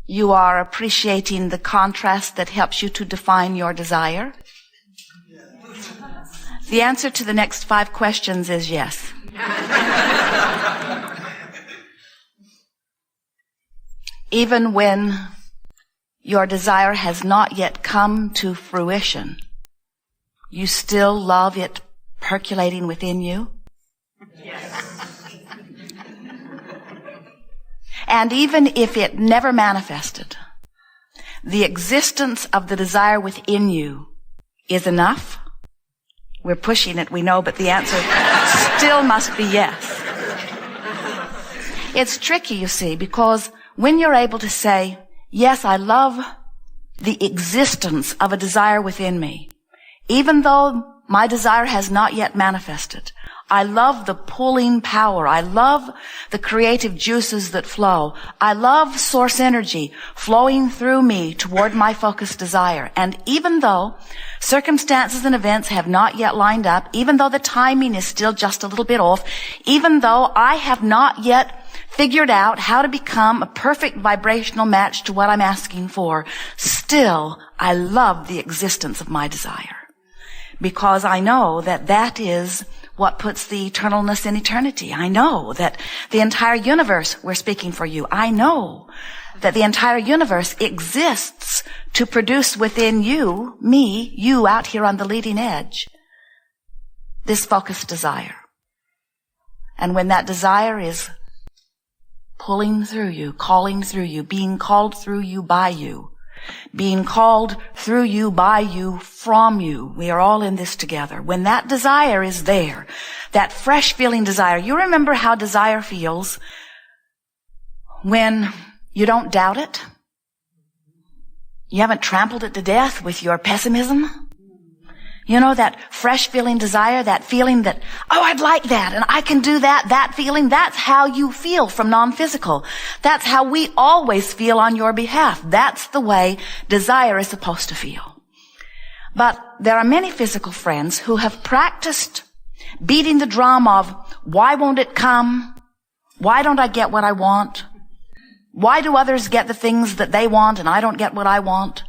you are appreciating the contrast that helps you to define your desire? The answer to the next 5 questions is yes. Even when your desire has not yet come to fruition, you still love it percolating within you? Yes. And even if it never manifested, the existence of the desire within you is enough? We're pushing it, we know, but the answer still must be yes. It's tricky, you see, because when you're able to say, yes, I love the existence of a desire within me, even though my desire has not yet manifested, I love the pulling power. I love the creative juices that flow. I love source energy flowing through me toward my focused desire. And even though circumstances and events have not yet lined up, even though the timing is still just a little bit off, even though I have not yet figured out how to become a perfect vibrational match to what I'm asking for, still I love the existence of my desire. Because I know that that is what puts the eternalness in eternity. I know that the entire universe, we're speaking for you, I know that the entire universe exists to produce within you, me, you out here on the leading edge, this focused desire. And when that desire is pulling through you, calling through you, being called through you by you, being called through you, by you, from you. We are all in this together. When that desire is there, that fresh feeling desire, you remember how desire feels when you don't doubt it? You haven't trampled it to death with your pessimism? You know, that fresh feeling desire, that feeling that, oh, I'd like that, and I can do that, that feeling, that's how you feel from non-physical. That's how we always feel on your behalf. That's the way desire is supposed to feel. But there are many physical friends who have practiced beating the drum of, why won't it come? Why don't I get what I want? Why do others get the things that they want and I don't get what I want?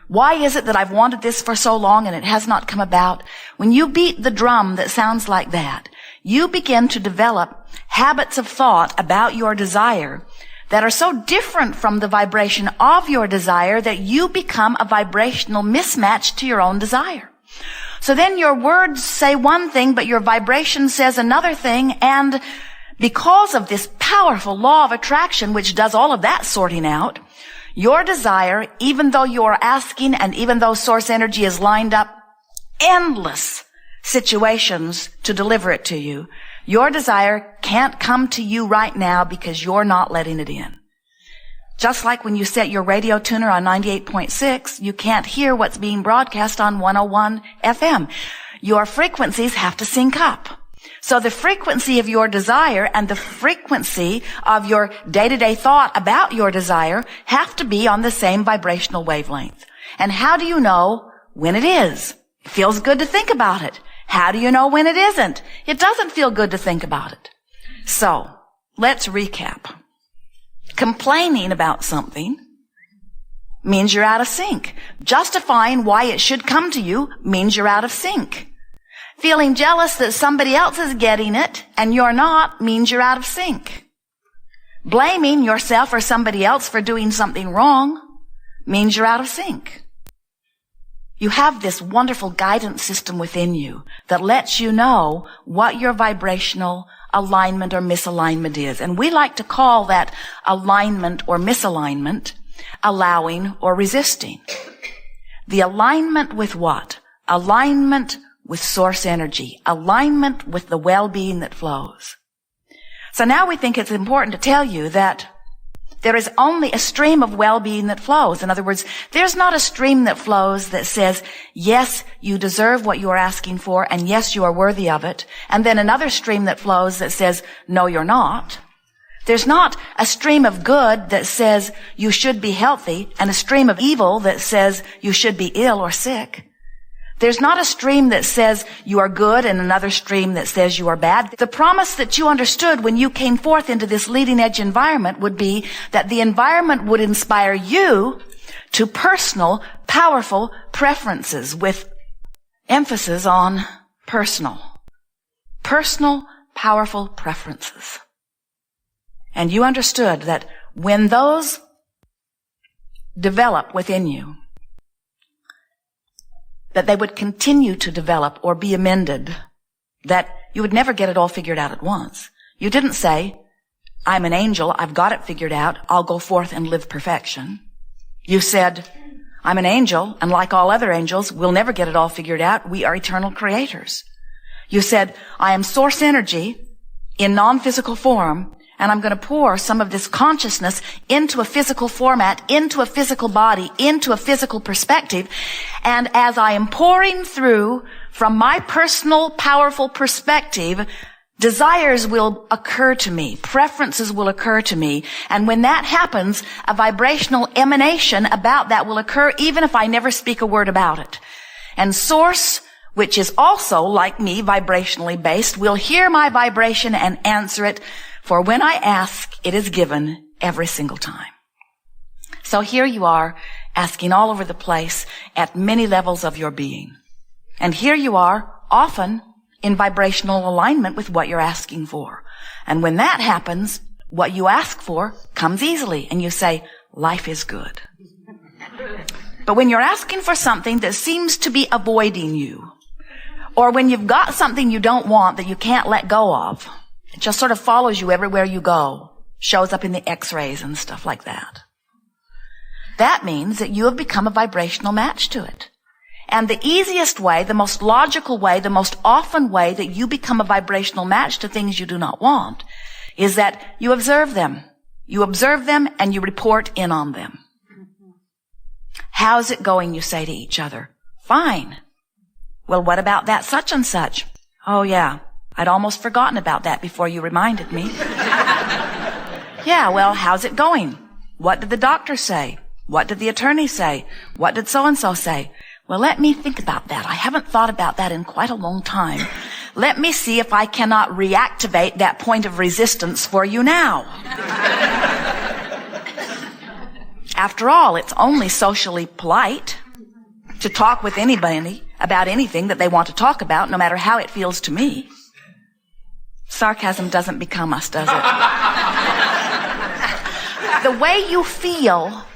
Why is it that I've wanted this for so long and it has not come about? When you beat the drum that sounds like that, you begin to develop habits of thought about your desire that are so different from the vibration of your desire that you become a vibrational mismatch to your own desire. So then your words say one thing, but your vibration says another thing, and because of this powerful law of attraction, which does all of that sorting out, your desire, even though you are asking and even though source energy has lined up endless situations to deliver it to you, your desire can't come to you right now because you're not letting it in. Just like when you set your radio tuner on 98.6, you can't hear what's being broadcast on 101 FM. Your frequencies have to sync up. So the frequency of your desire and the frequency of your day-to-day thought about your desire have to be on the same vibrational wavelength. And how do you know when it is? It feels good to think about it. How do you know when it isn't? It doesn't feel good to think about it. So, let's recap. Complaining about something means you're out of sync. Justifying why it should come to you means you're out of sync. Feeling jealous that somebody else is getting it and you're not means you're out of sync. Blaming yourself or somebody else for doing something wrong means you're out of sync. You have this wonderful guidance system within you that lets you know what your vibrational alignment or misalignment is. And we like to call that alignment or misalignment allowing or resisting. The alignment with what? Alignment with source energy, alignment with the well-being that flows. So now we think it's important to tell you that there is only a stream of well-being that flows. In other words, there's not a stream that flows that says, yes, you deserve what you are asking for, and yes, you are worthy of it, and then another stream that flows that says, no, you're not. There's not a stream of good that says you should be healthy, and a stream of evil that says you should be ill or sick. There's not a stream that says you are good and another stream that says you are bad. The promise that you understood when you came forth into this leading edge environment would be that the environment would inspire you to personal, powerful preferences with emphasis on personal. Personal, powerful preferences. And you understood that when those develop within you, that they would continue to develop or be amended, that you would never get it all figured out at once. You didn't say, I'm an angel, I've got it figured out, I'll go forth and live perfection. You said, I'm an angel, and like all other angels, we'll never get it all figured out. We are eternal creators. You said, I am source energy in non-physical form, and I'm going to pour some of this consciousness into a physical format, into a physical body, into a physical perspective. And as I am pouring through from my personal, powerful perspective, desires will occur to me. Preferences will occur to me. And when that happens, a vibrational emanation about that will occur even if I never speak a word about it. And Source, which is also, like me, vibrationally based, will hear my vibration and answer it. For when I ask, it is given every single time. So here you are, asking all over the place at many levels of your being. And here you are, often in vibrational alignment with what you're asking for. And when that happens, what you ask for comes easily, and you say, life is good. But when you're asking for something that seems to be avoiding you, or when you've got something you don't want that you can't let go of, it just sort of follows you everywhere you go, shows up in the x-rays and stuff like that. That means that you have become a vibrational match to it. And the easiest way, the most logical way, the most often way that you become a vibrational match to things you do not want is that you observe them. You observe them and you report in on them. How's it going, you say to each other? Fine. Well, what about that such and such? Oh, yeah. I'd almost forgotten about that before you reminded me. Yeah, well, how's it going? What did the doctor say? What did the attorney say? What did so-and-so say? Well, let me think about that. I haven't thought about that in quite a long time. Let me see if I cannot reactivate that point of resistance for you now. After all, it's only socially polite to talk with anybody about anything that they want to talk about, no matter how it feels to me. Sarcasm doesn't become us, does it? The way you feel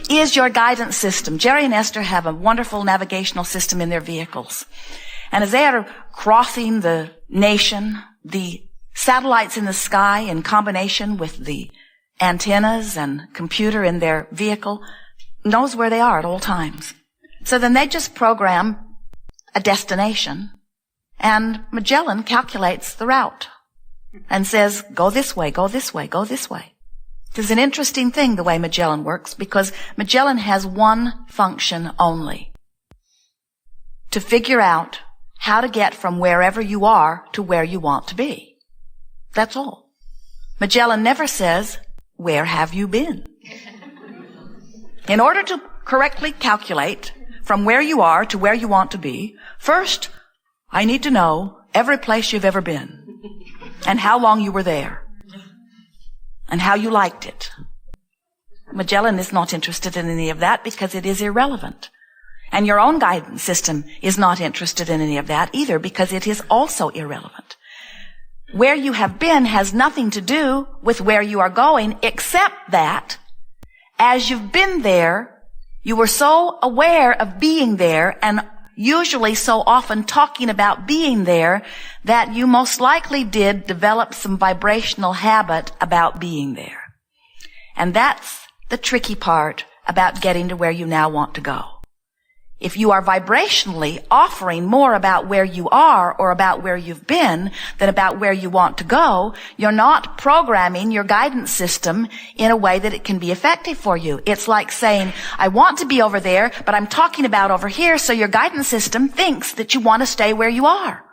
is your guidance system. Jerry and Esther have a wonderful navigational system in their vehicles. And as they are crossing the nation, the satellites in the sky in combination with the antennas and computer in their vehicle knows where they are at all times. So then they just program a destination, and Magellan calculates the route and says, go this way, go this way, go this way. It's an interesting thing the way Magellan works, because Magellan has one function only: to figure out how to get from wherever you are to where you want to be. That's all. Magellan never says, where have you been? In order to correctly calculate from where you are to where you want to be, first, I need to know every place you've ever been, and how long you were there, and how you liked it. Magellan is not interested in any of that because it is irrelevant. And your own guidance system is not interested in any of that either, because it is also irrelevant. Where you have been has nothing to do with where you are going, except that as you've been there, you were so aware of being there, and usually so often talking about being there, that you most likely did develop some vibrational habit about being there. And that's the tricky part about getting to where you now want to go. If you are vibrationally offering more about where you are or about where you've been than about where you want to go, you're not programming your guidance system in a way that it can be effective for you. It's like saying, I want to be over there, but I'm talking about over here, so your guidance system thinks that you want to stay where you are.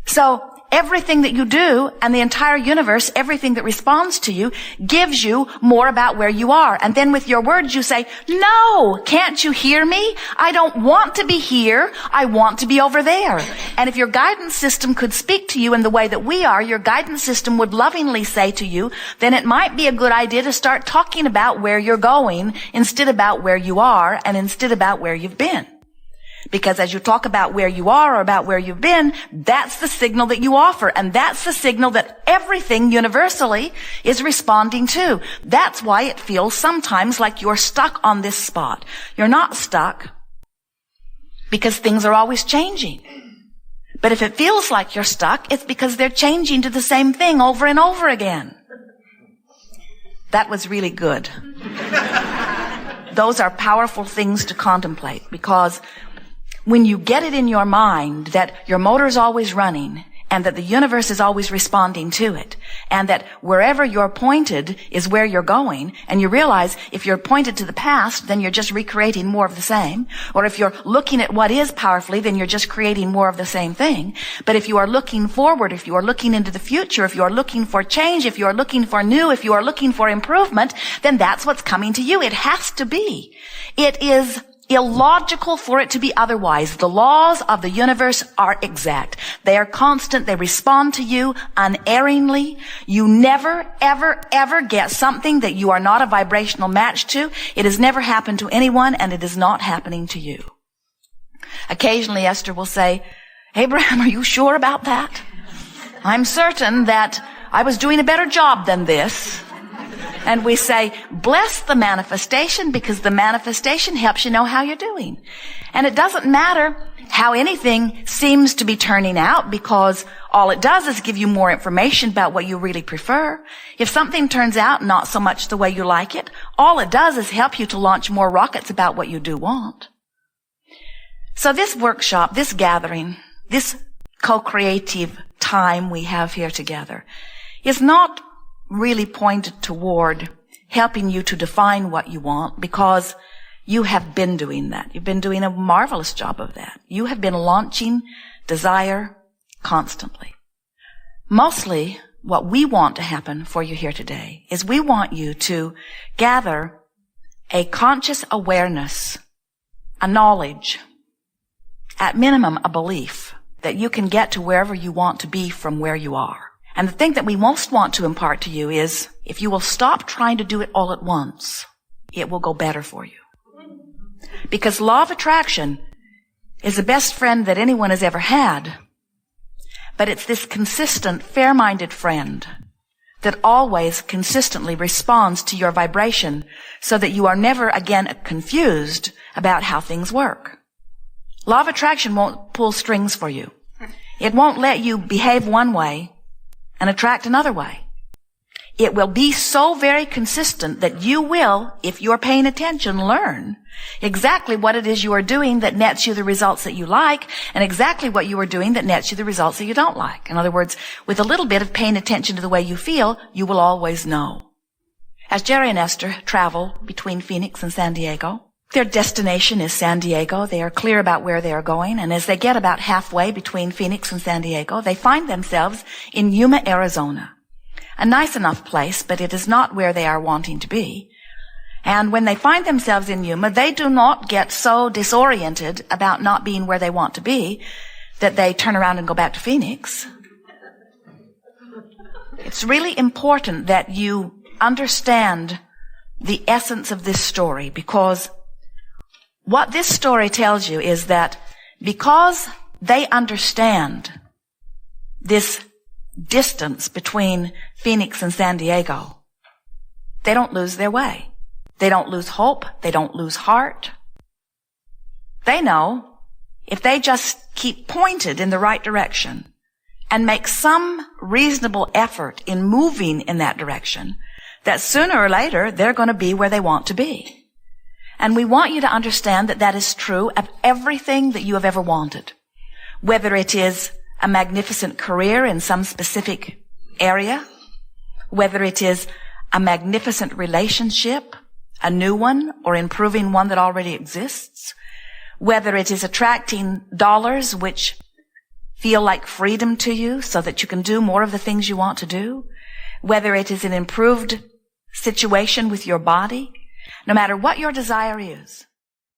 So everything that you do and the entire universe, everything that responds to you, gives you more about where you are. And then with your words you say, no, can't you hear me? I don't want to be here. I want to be over there. And if your guidance system could speak to you in the way that we are, your guidance system would lovingly say to you, then it might be a good idea to start talking about where you're going instead about where you are and instead about where you've been. Because as you talk about where you are or about where you've been, that's the signal that you offer. And that's the signal that everything universally is responding to. That's why it feels sometimes like you're stuck on this spot. You're not stuck because things are always changing. But if it feels like you're stuck, it's because they're changing to the same thing over and over again. That was really good. Those are powerful things to contemplate, because when you get it in your mind that your motor's always running and that the universe is always responding to it and that wherever you're pointed is where you're going, and you realize if you're pointed to the past, then you're just recreating more of the same, or if you're looking at what is powerfully, then you're just creating more of the same thing. But if you are looking forward, if you are looking into the future, if you are looking for change, if you are looking for new, if you are looking for improvement, then that's what's coming to you. It has to be. It is illogical for it to be otherwise. The laws of the universe are exact. They are constant. They respond to you unerringly. You never, ever, ever get something that you are not a vibrational match to. It has never happened to anyone, and it is not happening to you. Occasionally Esther will say, Abraham, are you sure about that? I'm certain that I was doing a better job than this. And we say, bless the manifestation, because the manifestation helps you know how you're doing. And it doesn't matter how anything seems to be turning out, because all it does is give you more information about what you really prefer. If something turns out not so much the way you like it, all it does is help you to launch more rockets about what you do want. So this workshop, this gathering, this co-creative time we have here together is not really pointed toward helping you to define what you want, because you have been doing that. You've been doing a marvelous job of that. You have been launching desire constantly. Mostly what we want to happen for you here today is we want you to gather a conscious awareness, a knowledge, at minimum a belief that you can get to wherever you want to be from where you are. And the thing that we most want to impart to you is, if you will stop trying to do it all at once, it will go better for you. Because law of attraction is the best friend that anyone has ever had. But it's this consistent, fair-minded friend that always consistently responds to your vibration, so that you are never again confused about how things work. Law of attraction won't pull strings for you. It won't let you behave one way and attract another way. It will be so very consistent that you will, if you're paying attention, learn exactly what it is you are doing that nets you the results that you like, and exactly what you are doing that nets you the results that you don't like. In other words, with a little bit of paying attention to the way you feel, you will always know. As Jerry and Esther travel between Phoenix and San Diego, their destination is San Diego. They are clear about where they are going. And as they get about halfway between Phoenix and San Diego, they find themselves in Yuma, Arizona. A nice enough place, but it is not where they are wanting to be. And when they find themselves in Yuma, they do not get so disoriented about not being where they want to be that they turn around and go back to Phoenix. It's really important that you understand the essence of this story, because what this story tells you is that because they understand this distance between Phoenix and San Diego, they don't lose their way. They don't lose hope. They don't lose heart. They know if they just keep pointed in the right direction and make some reasonable effort in moving in that direction, that sooner or later they're going to be where they want to be. And we want you to understand that that is true of everything that you have ever wanted. Whether it is a magnificent career in some specific area, whether it is a magnificent relationship, a new one, or improving one that already exists, whether it is attracting dollars which feel like freedom to you so that you can do more of the things you want to do, whether it is an improved situation with your body, no matter what your desire is,